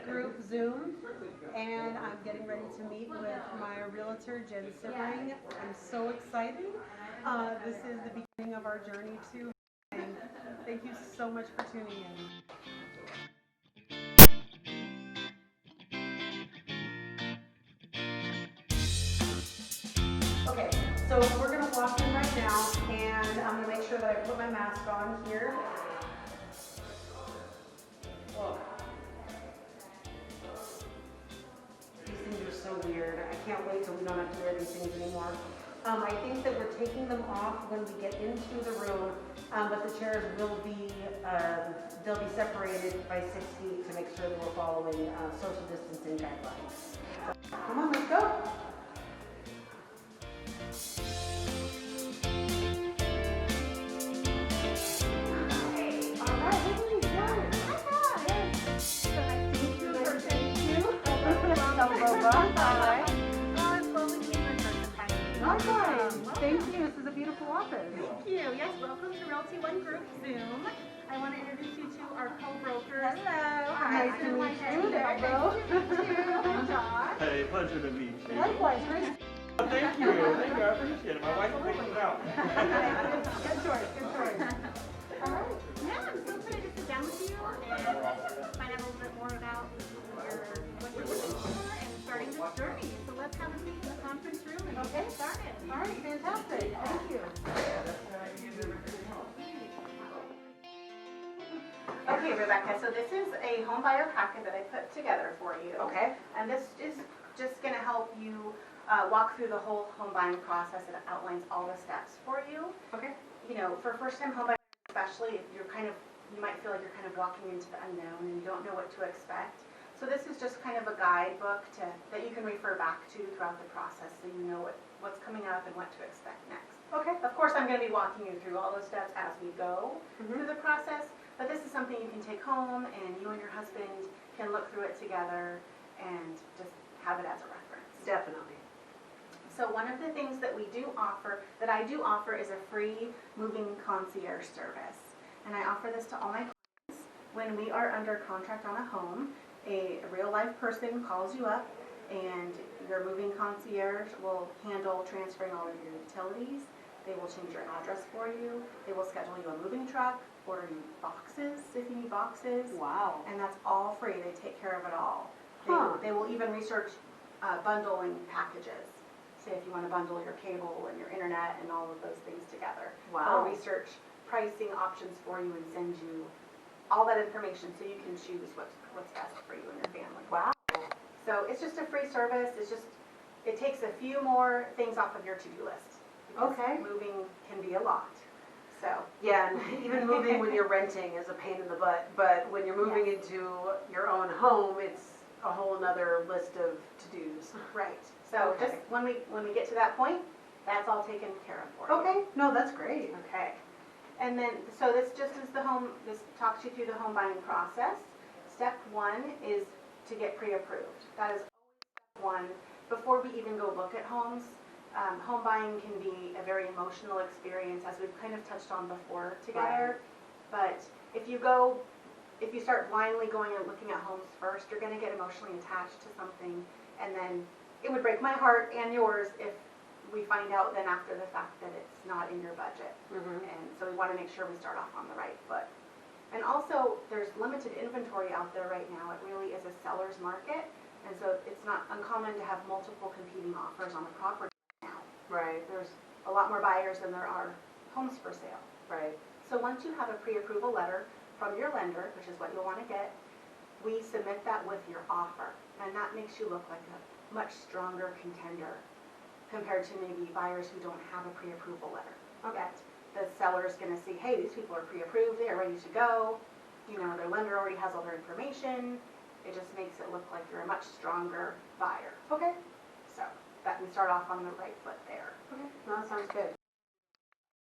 group Zoom, and I'm getting ready to meet with my realtor, Jen Sibring. I'm so excited. This is the beginning of our journey to Homebuying. Thank you so much for tuning in. Okay, so we're going to walk in right now, and I'm going to make sure that I put my mask on here. Whoa. These things are so weird. I can't wait till we don't have to wear these things anymore. I think that we're taking them off when we get into the room, but the chairs will be, they'll be separated by 6 feet to make sure that we're following social distancing guidelines. So, come on, let's go. Thank you. This is a beautiful office. Thank you. Yes, welcome to Realty One Group Zoom. I want to introduce you to our co-brokers. Hello. Nice to meet you, Delbo. Hey, pleasure to meet you. Likewise, Chris. Oh, thank you. Thank you. I appreciate it. My wife will pick it out. Good choice. Good choice. All right. Yeah, I'm so excited to sit down with you and find out a little bit more about what you're looking for and starting this journey. So let's have a seat in the conference room and get started. All right, fantastic. Thank you. Okay, Rebecca, so this is a Homebuyer Packet that I put together for you. Okay. And this is just going to help you walk through the whole home buying process. It outlines all the steps for you. Okay. You know, for first-time homebuyers especially, you might feel like you're kind of walking into the unknown and you don't know what to expect. So this is just kind of a guidebook that you can refer back to throughout the process so you know what's coming up and what to expect next. Okay. Of course, I'm going to be walking you through all those steps as we go through the process, but this is something you can take home and you and your husband can look through it together and just have it as a reference. Definitely. So one of the things that I do offer is a free moving concierge service. And I offer this to all my clients when we are under contract on a home. A real life person calls you up and your moving concierge will handle transferring all of your utilities. They will change your address for you. They will schedule you a moving truck, order you boxes if you need boxes. Wow. And that's all free. They take care of it all. They will even research bundling packages. Say if you want to bundle your cable and your internet and all of those things together. Wow. They'll research pricing options for you and send you all that information so you can choose what's best for you and your family. Wow. So it's just a free service. It takes a few more things off of your to-do list. Okay. Moving can be a lot. So Yeah, and even moving when you're renting is a pain in the butt, but when you're moving into your own home, it's a whole nother list of to-dos. right. So Okay. just when we get to that point, that's all taken care of for you. Okay. No, that's great. Okay. And then, so this talks you through the home buying process. Step one is to get pre-approved. That is always step one. Before we even go look at homes, home buying can be a very emotional experience, as we've kind of touched on before together. Right. But if you start blindly going and looking at homes first, you're going to get emotionally attached to something, and then it would break my heart and yours if we find out then after the fact that it's not in your budget. And so we want to make sure we start off on the right foot. And also, there's limited inventory out there right now. It really is a seller's market, and so it's not uncommon to have multiple competing offers on the property now. Right. There's a lot more buyers than there are homes for sale. Right. So once you have a pre-approval letter from your lender, which is what you'll want to get, we submit that with your offer, and that makes you look like a much stronger contender compared to maybe buyers who don't have a pre-approval letter yet. The seller's going to see, hey, these people are pre-approved, they are ready to go, you know, their lender already has all their information. It just makes it look like you're a much stronger buyer. Okay. So that we start off on the right foot there. Okay. No, that sounds good.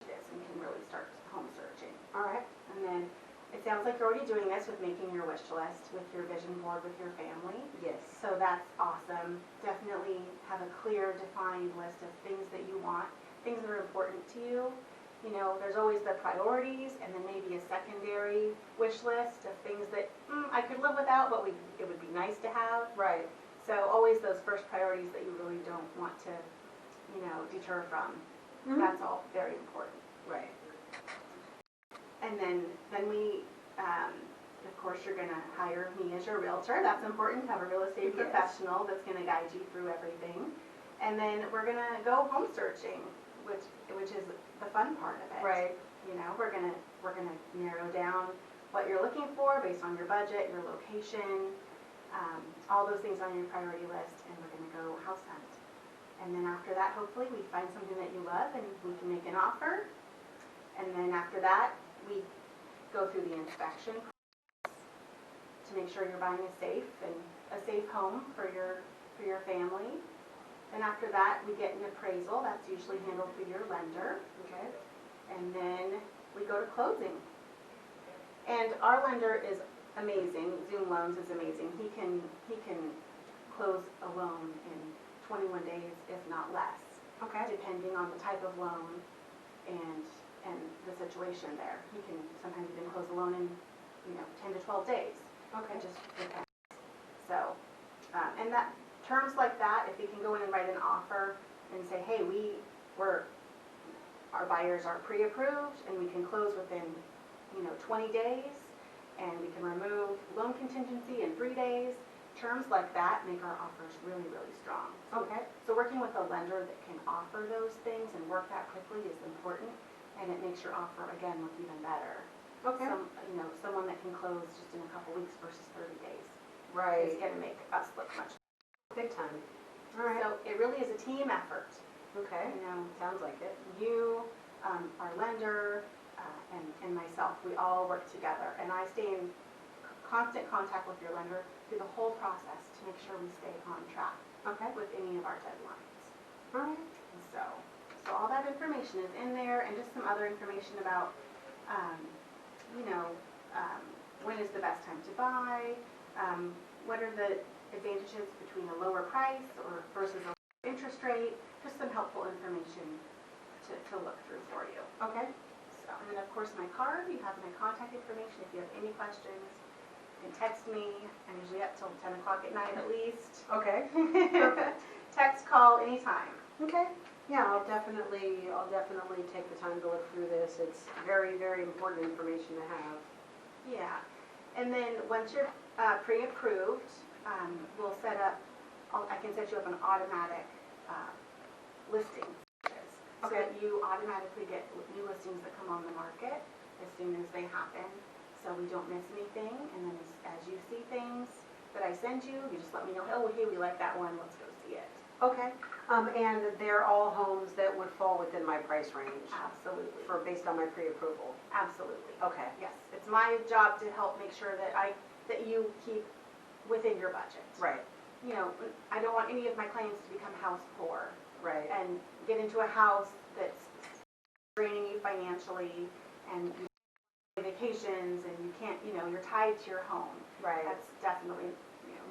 This and can really start home searching. All right. And then it sounds like you're already doing this with making your wish list, with your vision board, with your family. Yes. So that's awesome. Definitely have a clear, defined list of things that you want, things that are important to you. You know, there's always the priorities and then maybe a secondary wish list of things that I could live without, but it would be nice to have. Right. So always those first priorities that you really don't want to, you know, deter from. Mhm. That's all very important. Right. And then we, of course, you're gonna hire me as your realtor. That's important, have a real estate Yes. professional that's gonna guide you through everything. And then we're gonna go home searching, which is the fun part of it. Right. You know, we're gonna narrow down what you're looking for based on your budget, your location, all those things on your priority list, and we're gonna go house hunt. And then after that, hopefully, we find something that you love and we can make an offer. And then after that, we go through the inspection process to make sure you're buying a safe home for your family. And after that, we get an appraisal. That's usually handled through your lender. Okay. And then we go to closing. And our lender is amazing. Zoom Loans is amazing. He can close a loan in 21 days, if not less. Okay. Depending on the type of loan and the situation there. He can sometimes even close a loan in, 10 to 12 days. Okay. It just depends. So, and that terms like that, if he can go in and write an offer and say, hey, our buyers are pre-approved and we can close within, 20 days and we can remove loan contingency in 3 days. Terms like that make our offers really, really strong. Okay. So working with a lender that can offer those things and work that quickly is important, and it makes your offer, again, look even better. Okay. Someone that can close just in a couple weeks versus 30 days Right. is gonna make us look much Big time. All better. right. So it really is a team effort. Okay. Sounds like it. You, our lender, and myself, we all work together, and I stay in constant contact with your lender through the whole process to make sure we stay on track Okay. with any of our deadlines. All right. So all that information is in there, and just some other information about, when is the best time to buy, what are the advantages between a lower price or versus a lower interest rate, just some helpful information to look through for you. Okay. So, and then of course my card, you have my contact information if you have any questions. You can text me, I'm usually up till 10 o'clock at night at least. Okay. Text, call, anytime. Okay. Yeah, I'll definitely take the time to look through this. It's very, very important information to have. Yeah, and then once you're pre-approved, we'll set up, I can set you up an automatic listing. So Okay. that you automatically get new listings that come on the market as soon as they happen, so we don't miss anything. And then as you see things that I send you, you just let me know, oh, hey, we like that one, let's go see it. Okay. And they're all homes that would fall within my price range Absolutely. based on my pre-approval. Absolutely. Okay. Yes, it's my job to help make sure that you keep within your budget. Right. I don't want any of my clients to become house poor Right. and get into a house that's draining you financially, and you have vacations and you can't, you're tied to your home. Right. That's definitely,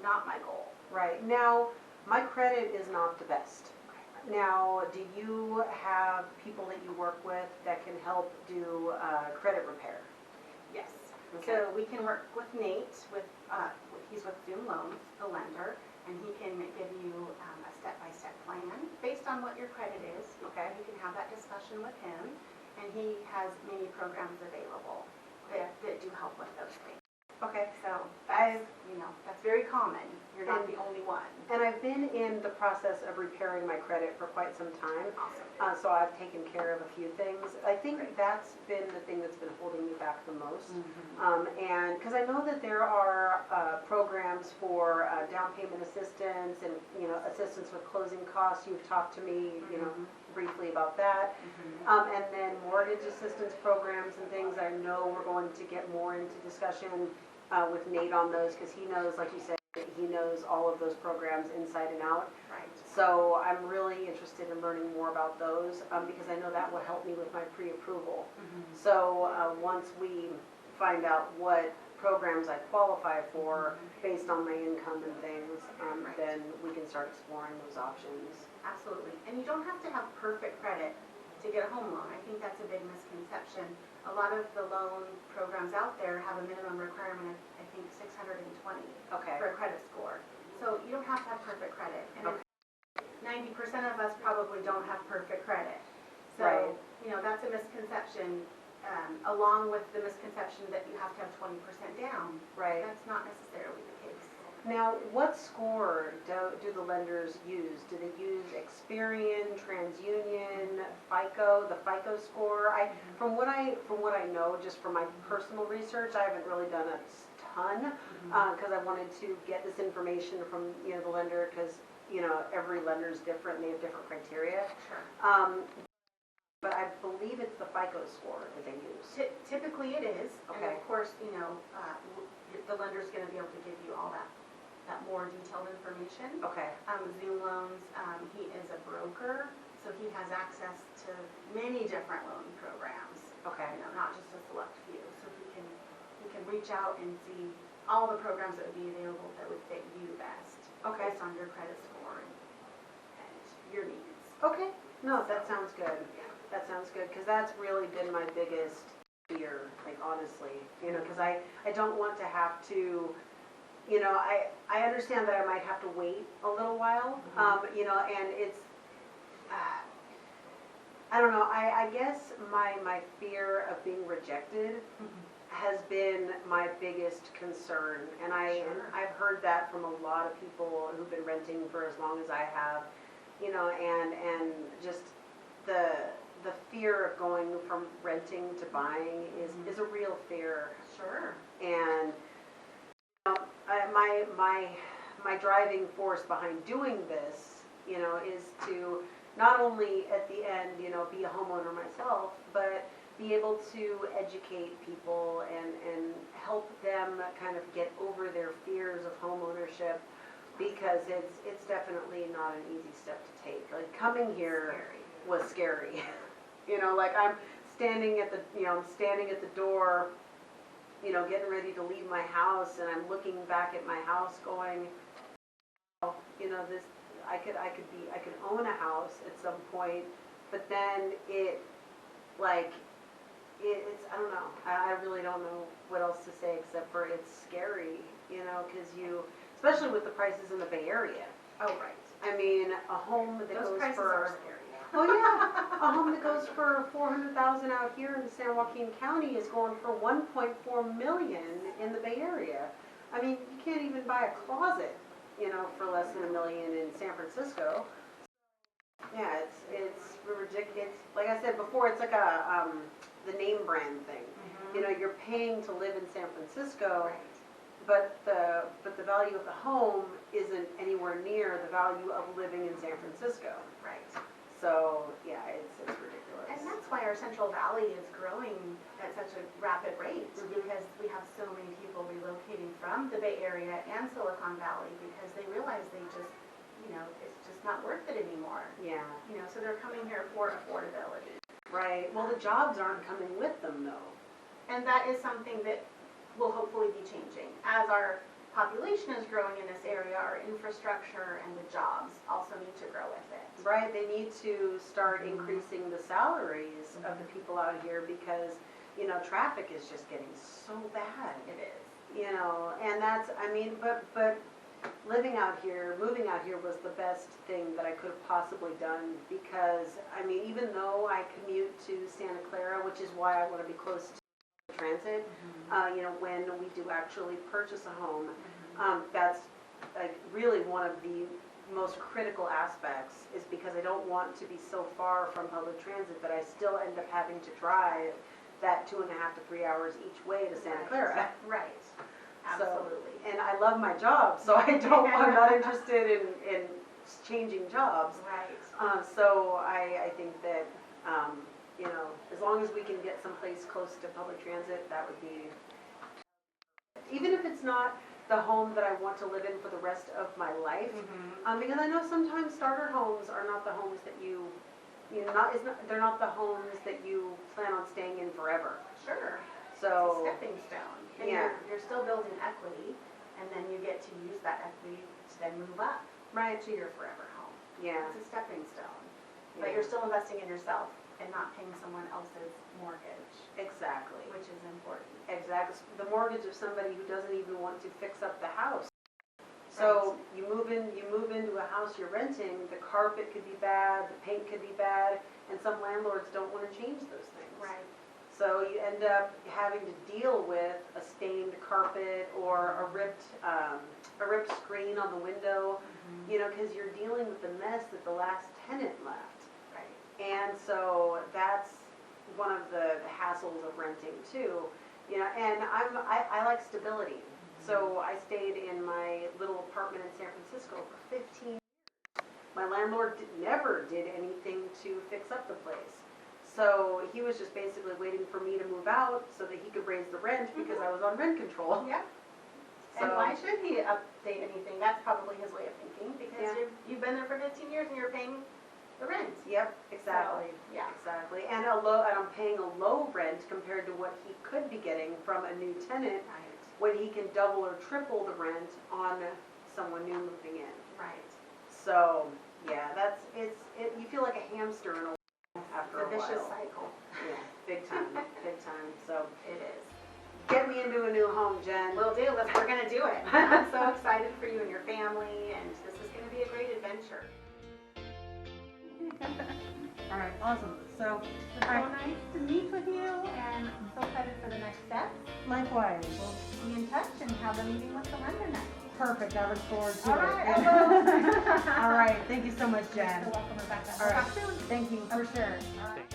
not my goal. Right. Now, my credit is not the best. Now, do you have people that you work with that can help do credit repair? Yes. Okay. So we can work with Nate he's with Zoom Loans, the lender, and he can give you a step-by-step plan based on what your credit is. Okay. You can have that discussion with him, and he has many programs available Okay. that do help with those things. Okay. So that's very common. You're not the only one. And I've been in the process of repairing my credit for quite some time. Awesome. So I've taken care of a few things. I think that's been the thing that's been holding me back the most. And because I know that there are programs for down payment assistance and, assistance with closing costs. You've talked to me, briefly about that. And then mortgage assistance programs and things. I know we're going to get more into discussion with Nate on those, because he knows, like you said, he knows all of those programs inside and out. Right. So I'm really interested in learning more about those, because I know that will help me with my pre-approval. So once we find out what programs I qualify for based on my income and things, then we can start exploring those options. Absolutely. And you don't have to have perfect credit to get a home loan. I think that's a big misconception. A lot of the loan programs out there have a minimum requirement of, I think, 620 Okay. for a credit score. So you don't have to have perfect credit. And Okay. 90% of us probably don't have perfect credit. So, Right. you know, that's a misconception, along with the misconception that you have to have 20% down. Right. That's not necessarily the case. Now, what score do the lenders use? Do they use Experian, TransUnion, FICO, the FICO score? From what I know, just from my personal research, I haven't really done a ton because I wanted to get this information from the lender because every lender is different and they have different criteria. Sure. But I believe it's the FICO score that they use. Typically it is. And Okay. of course, the lender's going to be able to give you all that more detailed information. Okay. Zoom Loans, he is a broker, so he has access to many different loan programs. Okay. Not just a select few. So he can reach out and see all the programs that would be available that would fit you best. Okay. Based on your credit score and your needs. Okay. No, that sounds good. Yeah. That sounds good, because that's really been my biggest fear, like honestly, because I don't want to have to, I understand that I might have to wait a little while, and it's, I don't know, I guess my fear of being rejected has been my biggest concern, and Sure. I've heard that from a lot of people who've been renting for as long as I have, and just the fear of going from renting to buying is a real fear. Sure. And my driving force behind doing this, is to not only at the end, be a homeowner myself, but be able to educate people and help them kind of get over their fears of homeownership, because it's definitely not an easy step to take. Like coming here was scary. Like I'm standing at the door, getting ready to leave my house, and I'm looking back at my house going, oh, this, I could own a house at some point, but then it's, I don't know, I really don't know what else to say except for it's scary, because especially with the prices in the Bay Area. Oh, right. I mean, a home that Those goes prices for, are scary. oh yeah, a home that goes for $400,000 out here in San Joaquin County is going for $1.4 million in the Bay Area. I mean, you can't even buy a closet, for less than $1 million in San Francisco. Yeah, it's ridiculous. Like I said before, it's like the name brand thing. You're paying to live in San Francisco. Right. But the value of the home isn't anywhere near the value of living in San Francisco. Right. So yeah, it's ridiculous. And that's why our Central Valley is growing at such a rapid rate, because we have so many people relocating from the Bay Area and Silicon Valley because they realize they just, it's just not worth it anymore. Yeah. So they're coming here for affordability. Right. Well, the jobs aren't coming with them though. And that is something that will hopefully be changing. As our population is growing in this area, our infrastructure and the jobs also need to grow with it. Right. They need to start increasing the salaries of the people out here because, traffic is just getting so bad. It is. And that's, but living out here, moving out here was the best thing that I could have possibly done because, even though I commute to Santa Clara, which is why I want to be close to transit, when we do actually purchase a home, that's like really one of the most critical aspects is because I don't want to be so far from public transit that I still end up having to drive that 2.5 to 3 hours each way to Santa Clara. Right. Absolutely. So, and I love my job, so I'm not interested in changing jobs. Right. So I think that, as long as we can get someplace close to public transit, that would be, even if it's not the home that I want to live in for the rest of my life, because I know sometimes starter homes are not the homes that they're not the homes that you plan on staying in forever. Sure. So, it's a stepping stone. And yeah. You're still building equity, and then you get to use that equity to then move up to your forever home. yeah. It's a stepping stone. Yeah. But you're still investing in yourself and not paying someone else's mortgage, Exactly. which is important. Exactly. The mortgage of somebody who doesn't even want to fix up the house. So you move into a house you're renting, the carpet could be bad, the paint could be bad, and some landlords don't want to change those things. Right. So you end up having to deal with a stained carpet or a ripped screen on the window, you know, because you're dealing with the mess that the last tenant left. Right. And so that's one of the hassles of renting too, you know, and I like stability. So I stayed in my little apartment in San Francisco for 15 years. My landlord never did anything to fix up the place. So he was just basically waiting for me to move out so that he could raise the rent because I was on rent control. Yeah. So, And why should he update anything? That's probably his way of thinking, because Yeah. you've been there for 15 years and you're paying the rent. Yep, exactly. So, yeah. Exactly. And I'm paying a low rent compared to what he could be getting from a new tenant Right. when he can double or triple the rent on someone new moving in. Right. So, yeah, you feel like a hamster in a after The a while. vicious cycle. Yeah, big time, big time. So, It is. get me into a new home, Jen. We'll do. We're going to do it. I'm so excited for you and your family, and this is going to be a great adventure. All right, awesome. So, It's so nice to meet with you, and I'm so excited for the next steps. likewise. We'll be in touch and have a meeting with the lender next. Perfect. I look forward to All it. right, I will. All right. Thank you so much, Jen. You're welcome, Rebecca. All right. Talk soon. Thank you, for sure. All right.